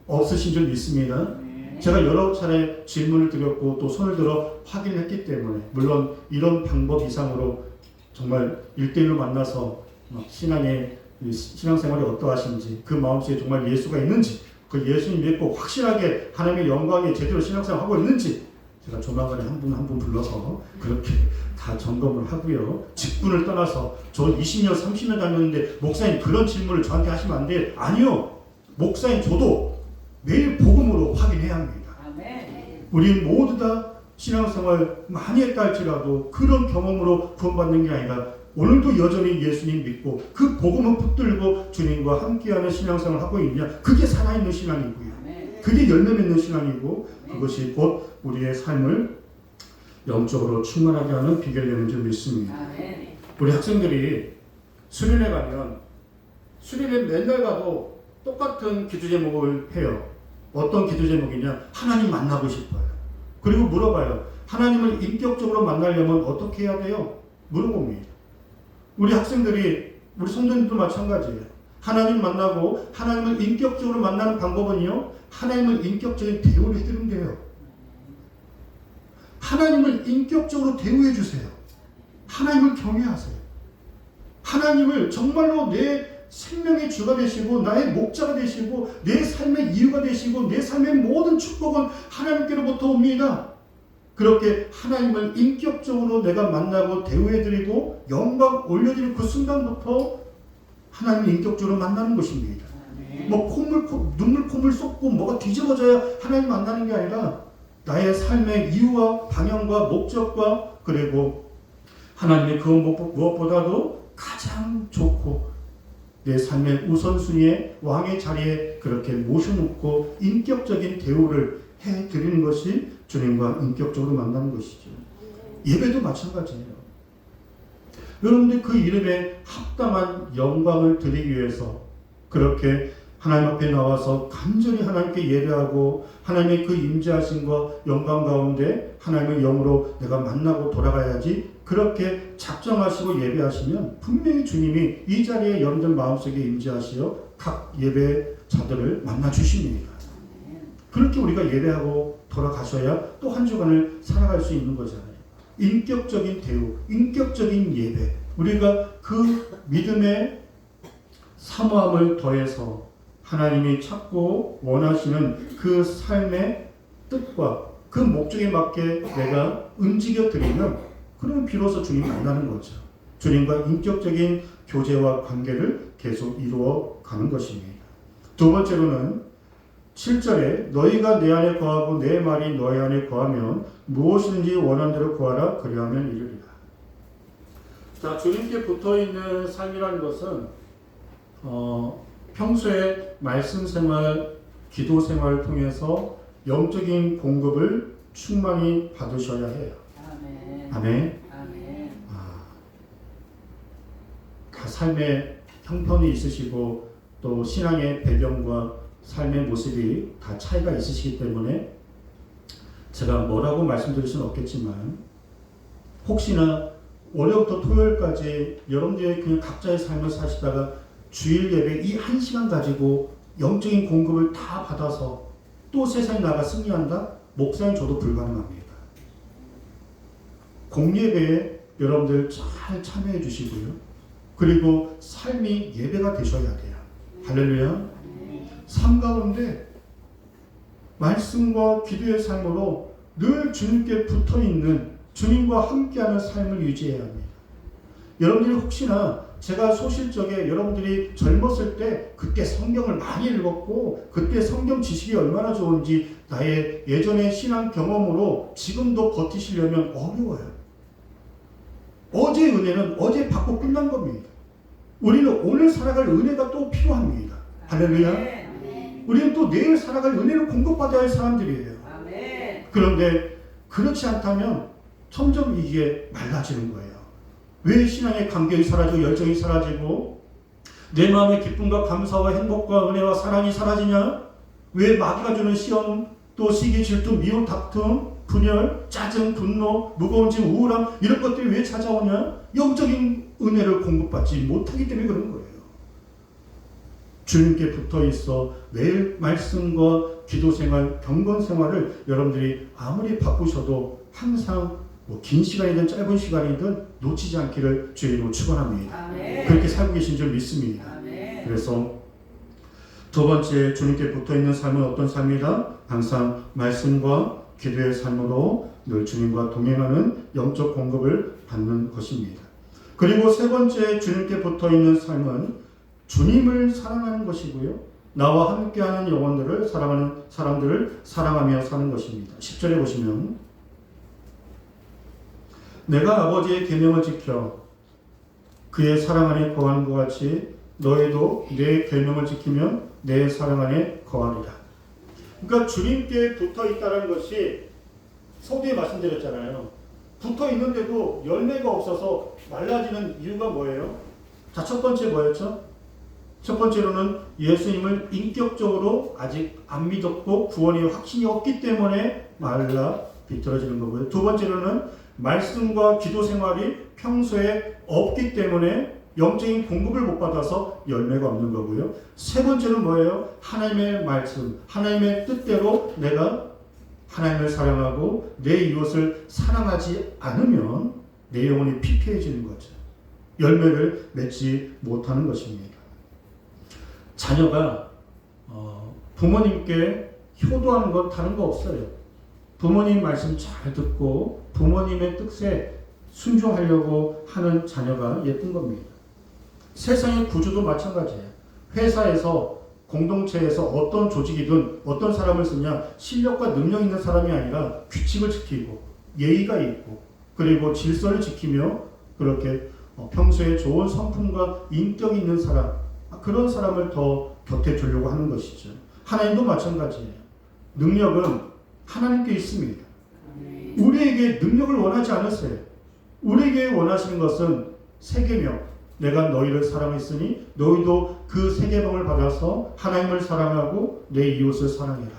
없으신 줄 믿습니다. 제가 여러 차례 질문을 드렸고 또 손을 들어 확인했기 때문에 물론 이런 방법 이상으로 정말 1대1로 만나서 신앙생활이 어떠하신지 그 마음속에 정말 예수가 있는지 그 예수님 믿고 확실하게 하나님의 영광에 제대로 신앙생활 하고 있는지 제가 조만간에 한 분 한 분 불러서 그렇게 다 점검을 하고요. 직분을 떠나서 저 20년 30년 다녔는데 목사님 그런 질문을 저한테 하시면 안 돼요. 아니요. 목사님 저도 매일 복음으로 확인해야 합니다. 아멘. 우리 모두 다 신앙생활 많이 했다 할지라도 그런 경험으로 구원받는 게 아니라 오늘도 여전히 예수님 믿고 그 복음을 붙들고 주님과 함께하는 신앙생활을 하고 있냐, 그게 살아있는 신앙이고요. 아멘. 그게 열매 맺는 신앙이고 그것이 곧 우리의 삶을 영적으로 충만하게 하는 비결이 되는 줄 믿습니다. 아멘. 우리 학생들이 수련회 가면 수련회 맨날 가도 똑같은 기도 제목을 해요. 어떤 기도 제목이냐? 하나님 만나고 싶어요. 그리고 물어봐요. 하나님을 인격적으로 만나려면 어떻게 해야 돼요? 물어봅니다. 우리 학생들이, 우리 성도님도 마찬가지예요. 하나님 만나고 하나님을 인격적으로 만나는 방법은요, 하나님을 인격적인 대우를 해드리면 돼요. 하나님을 인격적으로 대우해 주세요. 하나님을 경외하세요. 하나님을 정말로 내 생명의 주가 되시고 나의 목자가 되시고 내 삶의 이유가 되시고 내 삶의 모든 축복은 하나님께로부터 옵니다. 그렇게 하나님을 인격적으로 내가 만나고 대우해드리고 영광 올려드리는 그 순간부터 하나님을 인격적으로 만나는 것입니다. 눈물 콧물 쏟고 뭐가 뒤집어져야 하나님 만나는 게 아니라 나의 삶의 이유와 방향과 목적과 그리고 하나님의 그 무엇보다도 가장 좋고 내 삶의 우선순위에 왕의 자리에 그렇게 모셔놓고 인격적인 대우를 해드리는 것이 주님과 인격적으로 만나는 것이죠. 예배도 마찬가지예요. 여러분들 그 이름에 합당한 영광을 드리기 위해서 그렇게 하나님 앞에 나와서 간절히 하나님께 예배하고 하나님의 그 임재하심과 영광 가운데 하나님의 영으로 내가 만나고 돌아가야지 그렇게 작정하시고 예배하시면 분명히 주님이 이 자리에 여러분들 마음속에 임재하시어 각 예배자들을 만나 주십니다. 그렇게 우리가 예배하고 돌아가셔야 또 한 주간을 살아갈 수 있는 거잖아요. 인격적인 대우, 인격적인 예배, 우리가 그 믿음의 사모함을 더해서 하나님이 찾고 원하시는 그 삶의 뜻과 그 목적에 맞게 내가 움직여 드리면, 그러면 비로소 주님 만나는 거죠. 주님과 인격적인 교제와 관계를 계속 이루어 가는 것입니다. 두 번째로는 7절에 너희가 내 안에 거하고 내 말이 너희 안에 거하면 무엇이든지 원하는 대로 구하라, 그리하면 이루리라. 자, 주님께 붙어있는 삶이라는 것은 평소에 말씀 생활, 기도 생활을 통해서 영적인 공급을 충만히 받으셔야 해요. 아멘. 아멘. 아멘. 다 삶의 형편이 있으시고 또 신앙의 배경과 삶의 모습이 다 차이가 있으시기 때문에 제가 뭐라고 말씀드릴 수는 없겠지만, 혹시나 월요일부터 토요일까지 여러분들이 그냥 각자의 삶을 사시다가 주일 예배 이 1시간 가지고 영적인 공급을 다 받아서 또 세상에 나가 승리한다? 목사님 저도 불가능합니다. 공예배에 여러분들 잘 참여해 주시고요. 그리고 삶이 예배가 되셔야 돼요. 할렐루야. 삶 가운데 말씀과 기도의 삶으로 늘 주님께 붙어있는, 주님과 함께하는 삶을 유지해야 합니다. 여러분들이 혹시나 제가 소실적에 여러분들이 젊었을 때 그때 성경을 많이 읽었고 그때 성경 지식이 얼마나 좋은지 나의 예전의 신앙 경험으로 지금도 버티시려면 어려워요. 어제 은혜는 어제 받고 끝난 겁니다. 우리는 오늘 살아갈 은혜가 또 필요합니다. 할렐루야. 우리는 또 내일 살아갈 은혜를 공급받아야 할 사람들이에요. 아멘. 그런데 그렇지 않다면 점점 이게 말라지는 거예요. 왜 신앙의 감격이 사라지고 열정이 사라지고 내 마음의 기쁨과 감사와 행복과 은혜와 사랑이 사라지냐? 왜 마귀가 주는 시험, 또 시기, 질투, 미움, 다툼, 분열, 짜증, 분노, 무거운 짐, 우울함, 이런 것들이 왜 찾아오냐? 영적인 은혜를 공급받지 못하기 때문에 그런 거예요. 주님께 붙어 있어 매일 말씀과 기도 생활, 경건 생활을 여러분들이 아무리 바쁘셔도 항상 긴 시간이든 짧은 시간이든 놓치지 않기를 주의 이름으로 축원합니다. 아멘. 그렇게 살고 계신 줄 믿습니다. 아멘. 그래서 두 번째, 주님께 붙어 있는 삶은 어떤 삶이다? 항상 말씀과 기도의 삶으로 늘 주님과 동행하는 영적 공급을 받는 것입니다. 그리고 세 번째, 주님께 붙어 있는 삶은 주님을 사랑하는 것이고요. 나와 함께하는 영혼들을 사랑하는 사람들을 사랑하며 사는 것입니다. 10절에 보시면 내가 아버지의 계명을 지켜 그의 사랑 안에 거하는 것 같이 너희도 내 계명을 지키면 내 사랑 안에 거하리라. 그러니까 주님께 붙어 있다는 것이 서두에 말씀드렸잖아요. 붙어 있는데도 열매가 없어서 말라지는 이유가 뭐예요? 자, 첫 번째 뭐였죠? 첫 번째로는 예수님을 인격적으로 아직 안 믿었고 구원의 확신이 없기 때문에 말라 비틀어지는 거고요. 두 번째로는 말씀과 기도 생활이 평소에 없기 때문에 영적인 공급을 못 받아서 열매가 없는 거고요. 세 번째는 뭐예요? 하나님의 말씀, 하나님의 뜻대로 내가 하나님을 사랑하고 내 이웃을 사랑하지 않으면 내 영혼이 피폐해지는 거죠. 열매를 맺지 못하는 것입니다. 자녀가 부모님께 효도하는 건 다른 거 없어요. 부모님 말씀 잘 듣고 부모님의 뜻에 순종하려고 하는 자녀가 예쁜 겁니다. 세상의 구조도 마찬가지예요. 회사에서, 공동체에서 어떤 조직이든 어떤 사람을 쓰냐, 실력과 능력 있는 사람이 아니라 규칙을 지키고 예의가 있고 그리고 질서를 지키며 그렇게 평소에 좋은 성품과 인격이 있는 사람, 그런 사람을 더 곁에 두려고 하는 것이죠. 하나님도 마찬가지예요. 능력은 하나님께 있습니다. 우리에게 능력을 원하지 않으세요. 우리에게 원하시는 것은 세 계명. 내가 너희를 사랑했으니 너희도 그 세 계명을 받아서 하나님을 사랑하고 내 이웃을 사랑해라.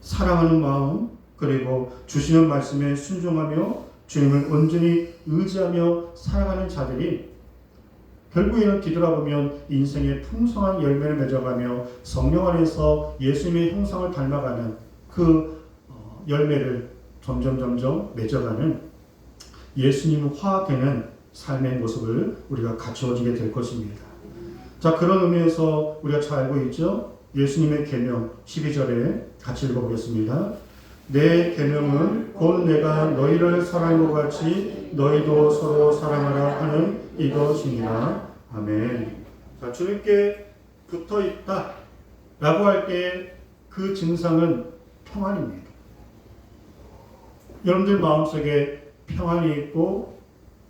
사랑하는 마음, 그리고 주시는 말씀에 순종하며 주님을 온전히 의지하며 살아가는 자들이 결국에는 뒤돌아보면 인생의 풍성한 열매를 맺어가며 성령 안에서 예수님의 형상을 닮아가는 그 열매를 점점 맺어가는 예수님화되는 삶의 모습을 우리가 갖추어지게 될 것입니다. 자, 그런 의미에서 우리가 잘 알고 있죠? 예수님의 계명 12절에 같이 읽어보겠습니다. 내 계명은 곧 내가 너희를 사랑한 것 같이 너희도 서로 사랑하라 하는 이것이니라. 아멘. 자, 주님께 붙어 있다 라고 할 때 그 증상은 평안입니다. 여러분들 마음속에 평안이 있고,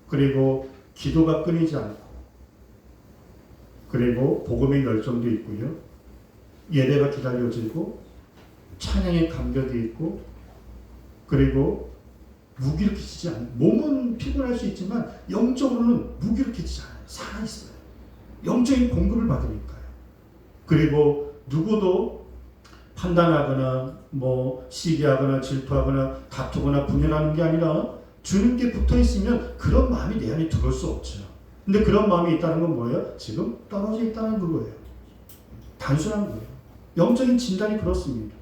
그리고 기도가 끊이지 않고, 그리고 복음의 열정도 있고요, 예배가 기다려지고 찬양의 감격이 있고, 그리고 무기력해지지 않아요. 몸은 피곤할 수 있지만 영적으로는 무기력해지지 않아요. 살아있어요. 영적인 공급을 받으니까요. 그리고 누구도 판단하거나 시기하거나 질투하거나 다투거나 분열하는 게 아니라 주님께 붙어 있으면 그런 마음이 내 안에 들어올 수 없죠. 근데 그런 마음이 있다는 건 뭐예요? 지금 떨어져 있다는 그거예요. 단순한 거예요. 영적인 진단이 그렇습니다.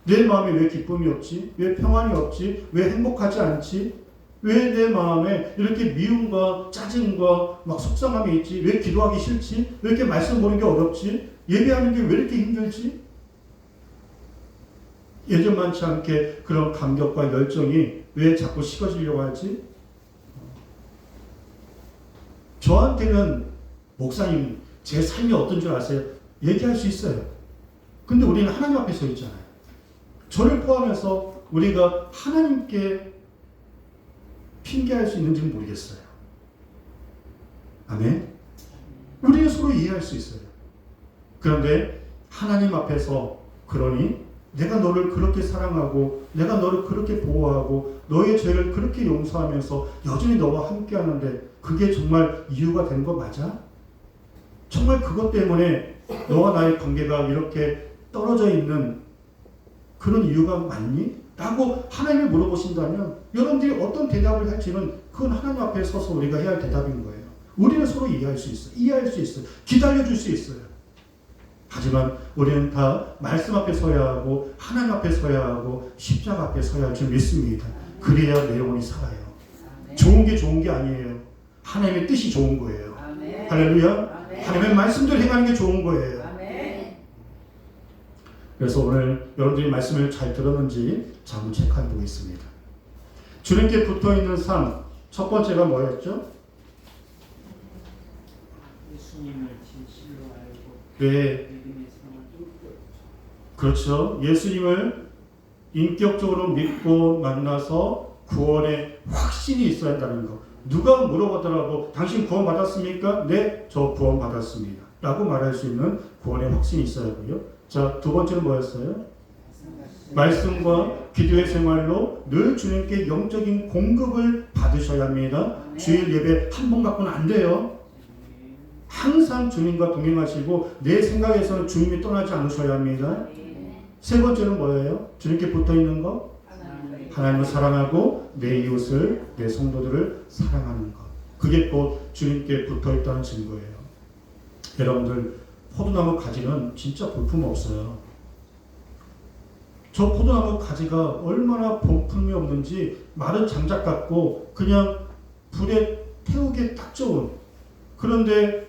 내 마음에 왜 기쁨이 없지? 왜 평안이 없지? 왜 행복하지 않지? 왜 내 마음에 이렇게 미움과 짜증과 속상함이 있지? 왜 기도하기 싫지? 왜 이렇게 말씀 보는 게 어렵지? 예배하는 게 왜 이렇게 힘들지? 예전만치 않게 그런 감격과 열정이 왜 자꾸 식어지려고 하지? 저한테는 목사님 제 삶이 어떤 줄 아세요? 얘기할 수 있어요. 근데 우리는 하나님 앞에 서 있잖아요. 저를 포함해서 우리가 하나님께 핑계할 수 있는지는 모르겠어요. 아멘? 우리는 서로 이해할 수 있어요. 그런데 하나님 앞에서 그러니 내가 너를 그렇게 사랑하고 내가 너를 그렇게 보호하고 너의 죄를 그렇게 용서하면서 여전히 너와 함께 하는데 그게 정말 이유가 된 거 맞아? 정말 그것 때문에 너와 나의 관계가 이렇게 떨어져 있는 그런 이유가 맞니? 라고 하나님을 물어보신다면 여러분들이 어떤 대답을 할지는 그건 하나님 앞에 서서 우리가 해야 할 대답인 거예요. 우리는 서로 이해할 수 있어요. 이해할 수 있어요. 기다려줄 수 있어요. 하지만 우리는 다 말씀 앞에 서야 하고 하나님 앞에 서야 하고 십자가 앞에 서야 할 줄 믿습니다. 그래야 내 영혼이 살아요. 좋은 게 좋은 게 아니에요. 하나님의 뜻이 좋은 거예요. 할렐루야. 하나님의 말씀대로 행하는 게 좋은 거예요. 그래서 오늘 여러분들이 말씀을 잘 들었는지 한번 체크해 보겠습니다. 주님께 붙어있는 삶, 첫 번째가 뭐였죠? 예수님을 진실로 알고 네, 믿음의 삶을 뚫고 그렇죠. 예수님을 인격적으로 믿고 만나서 구원의 확신이 있어야 한다는 거. 누가 물어보더라도 당신 구원 받았습니까? 네, 저 구원 받았습니다. 라고 말할 수 있는 구원의 확신이 있어야 하고요. 자, 두 번째는 뭐였어요? 말씀과 기도의 생활로 늘 주님께 영적인 공급을 받으셔야 합니다. 주일 예배 한 번 갖고는 안 돼요. 항상 주님과 동행하시고 내 생각에서는 주님이 떠나지 않으셔야 합니다. 세 번째는 뭐예요? 주님께 붙어있는 거? 하나님을 사랑하고 내 이웃을, 내 성도들을 사랑하는 것. 그게 곧 주님께 붙어있다는 증거예요. 여러분들, 포도나무 가지는 진짜 볼품 없어요. 저 포도나무 가지가 얼마나 볼품이 없는지 마른 장작 같고 그냥 불에 태우기에 딱 좋은, 그런데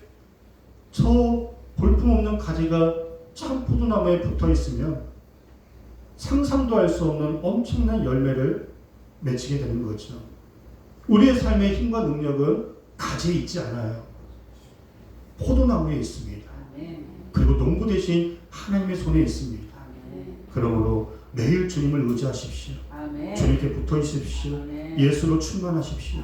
저 볼품 없는 가지가 참 포도나무에 붙어 있으면 상상도 할 수 없는 엄청난 열매를 맺히게 되는 거죠. 우리의 삶의 힘과 능력은 가지에 있지 않아요. 포도나무에 있습니다. 그리고 농부 대신 하나님의 손에 있습니다. 그러므로 매일 주님을 의지하십시오. 주님께 붙어 있으십시오. 예수로 충만하십시오.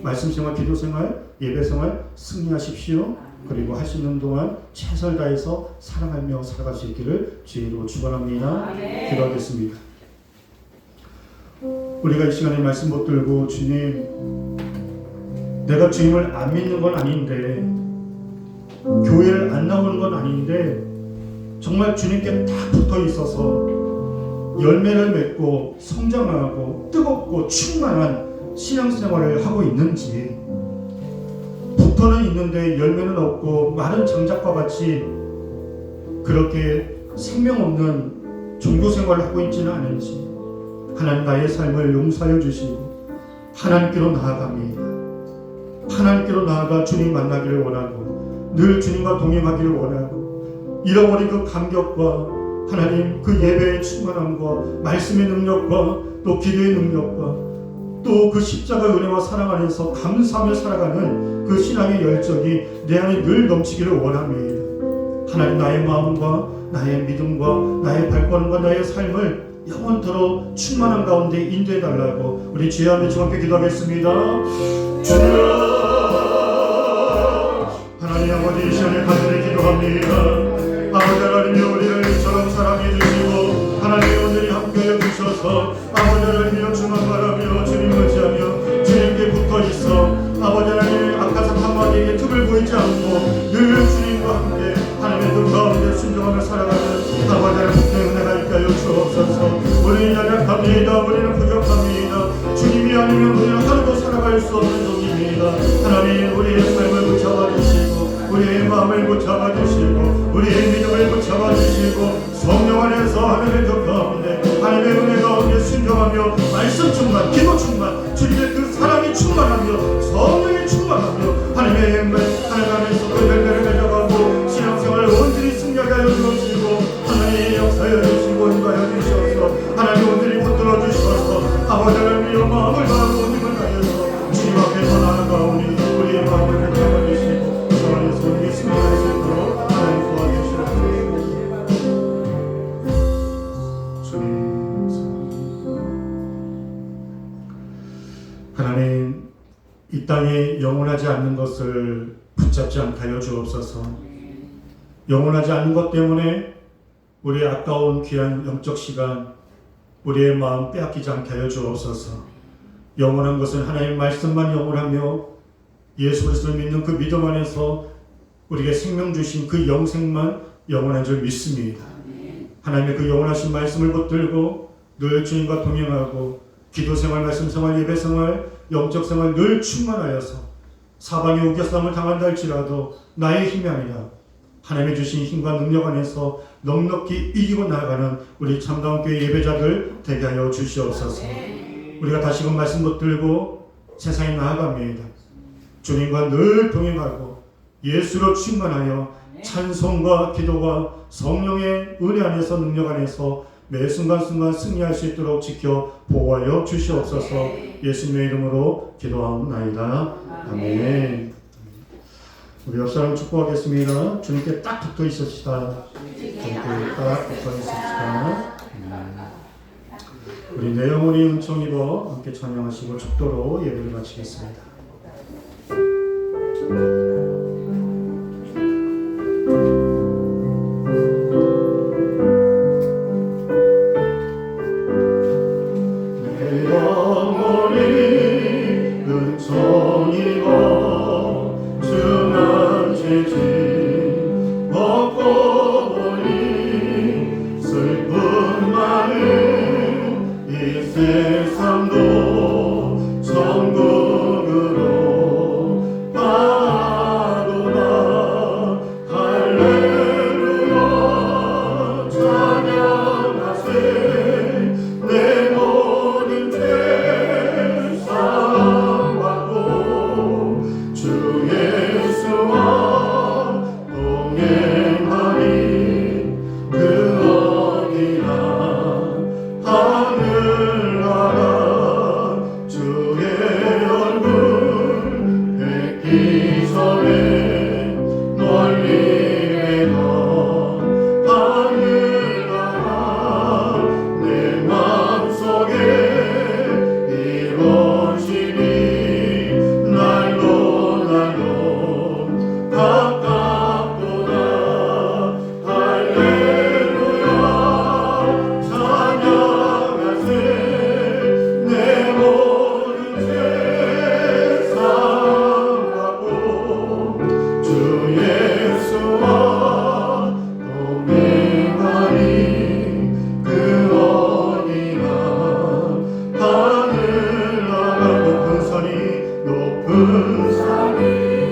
말씀 생활, 기도 생활, 예배 생활 승리하십시오. 그리고 할 수 있는 동안 최선을 다해서 사랑하며 살아갈 수 있기를 주의로 축원합니다. 기도하겠습니다. 우리가 이 시간에 말씀 붙들고 주님, 내가 주님을 안 믿는 건 아닌데, 교회를 안 나오는 건 아닌데, 정말 주님께 딱 붙어 있어서 열매를 맺고 성장하고 뜨겁고 충만한 신앙생활을 하고 있는지, 겉으로는 있는데 열매는 없고 마른 장작과 같이 그렇게 생명 없는 종교 생활을 하고 있지는 않은지 하나님 나의 삶을 용서하여 주시고 하나님께로 나아갑니다. 하나님께로 나아가 주님 만나기를 원하고 늘 주님과 동행하기를 원하고 잃어버린 그 감격과 하나님 그 예배의 충만함과 말씀의 능력과 또 기도의 능력과 또 그 십자가 은혜와 사랑 안에서 감사하며 살아가는 그 신앙의 열정이 내 안에 늘 넘치기를 원합니다. 하나님 나의 마음과 나의 믿음과 나의 발걸음과 나의 삶을 영원토록 충만한 가운데 인도해 달라고 우리 주여 한번 함께 기도하겠습니다. 주여 하나님 아버지 이 시간에 간절히 기도합니다. 아버지 하나님이여 우리를 이처럼 사랑해 주시고 하나님의 온전히 함께하여 주셔서 아버지 하나님이여 주만 바라며 주님 의지하며 주님께 붙어 있어 아버지 하나님 악한 한마디에게 틈을 보이지 않고 늘 주님과 함께 하나님의 뜻 가운데 순종하며 살아가는 아버지 하나님의 은혜가 있게 하여 주옵소서. 우리는 연약합니다. 우리는 부족합니다. 주님이 아니면 우리는 하루도 살아갈 수 없는 종입니다. 하나님 우리의 삶을 붙잡아 주시고 우리의 마음을 붙잡아 주시고 우리의 믿음을 붙잡아 주시고 성령 안에서 하나님의 뜻 가운데 하나님의 은혜 가운데 순종하며 말씀 충만 기도 충만 주님의 그 사랑이 충만하며 성령이 충만하며 하나님의 하나님 안에서 그 열매를 맺어가고 신앙생활을 온전히 승리하게 하여 주시고 하나님 역사하여 주시고 인도하여 주셔서 하나님 온전히 붙들어 주셔서 아버지 하나님의 마음을 다하고 힘을 다해서 주님 앞에서 나아가오니 우리의 마음을 붙잡아 주시고 그 안에서 우리의 승리할 수 있도록 하나님 도와주시옵소서. 하나님 이 땅에 영원하지 않는 것을 붙잡지 않게 하여 주옵소서. 영원하지 않는 것 때문에 우리의 아까운 귀한 영적 시간 우리의 마음 빼앗기지 않게 하여 주옵소서. 영원한 것은 하나님의 말씀만 영원하며 예수 그리스도를 믿는 그 믿음 안에서 우리에게 생명 주신 그 영생만 영원한 줄 믿습니다. 하나님의 그 영원하신 말씀을 붙들고 늘 주님과 동행하고 기도생활, 말씀생활, 예배생활, 영적생활 늘 충만하여서 사방에 우겨싸움을 당한다 할지라도 나의 힘이 아니라 하나님의 주신 힘과 능력 안에서 넉넉히 이기고 나아가는 우리 참다운 교회 예배자들 되게 하여 주시옵소서. 우리가 다시금 말씀 붙들고 세상에 나아갑니다. 주님과 늘 동행하고 예수로 충만하여 찬송과 기도가 성령의 은혜 안에서 능력 안에서 매 순간순간 승리할 수 있도록 지켜 보호하여 주시옵소서. 예수님의 이름으로 기도하옵나이다. 아멘. 우리 옆사람 축복하겠습니다. 주님께 딱 붙어 있읍시다. 주님께 딱 붙어 있읍시다. 우리 내 영혼이 은총 입어 함께 찬양하시고 축도로 예배를 마치겠습니다.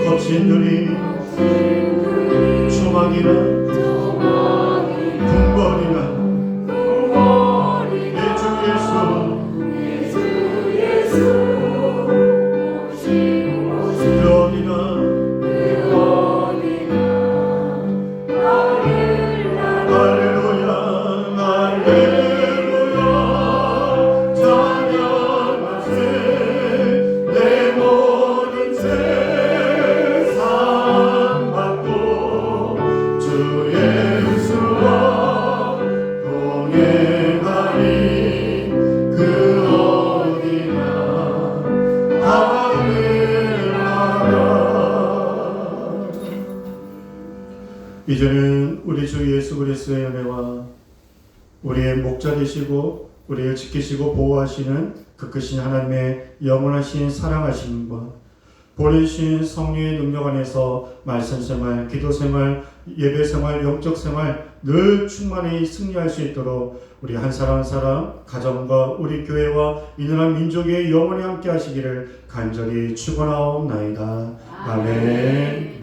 거친 신들이 초막이나 궁궐이나 내 주 예수 그 어디나 할렐루야 할렐루야 찬양하세 내 모든 세상 받고 주 예수와 동행하리 그 어디나 하늘나라. 이제는 우리 주 예수 그리스도의 은혜와 우리의 목자 되시고 우리를 지키시고 보호하시는 그 크신 하나님의 영원하신 사랑하심과 보내주신 성령의 능력 안에서 말씀생활, 기도생활, 예배생활, 영적생활 늘 충만히 승리할 수 있도록 우리 한 사람 한 사람, 가정과 우리 교회와 이 나라 민족의 영원히 함께 하시기를 간절히 축원하옵나이다. 아멘.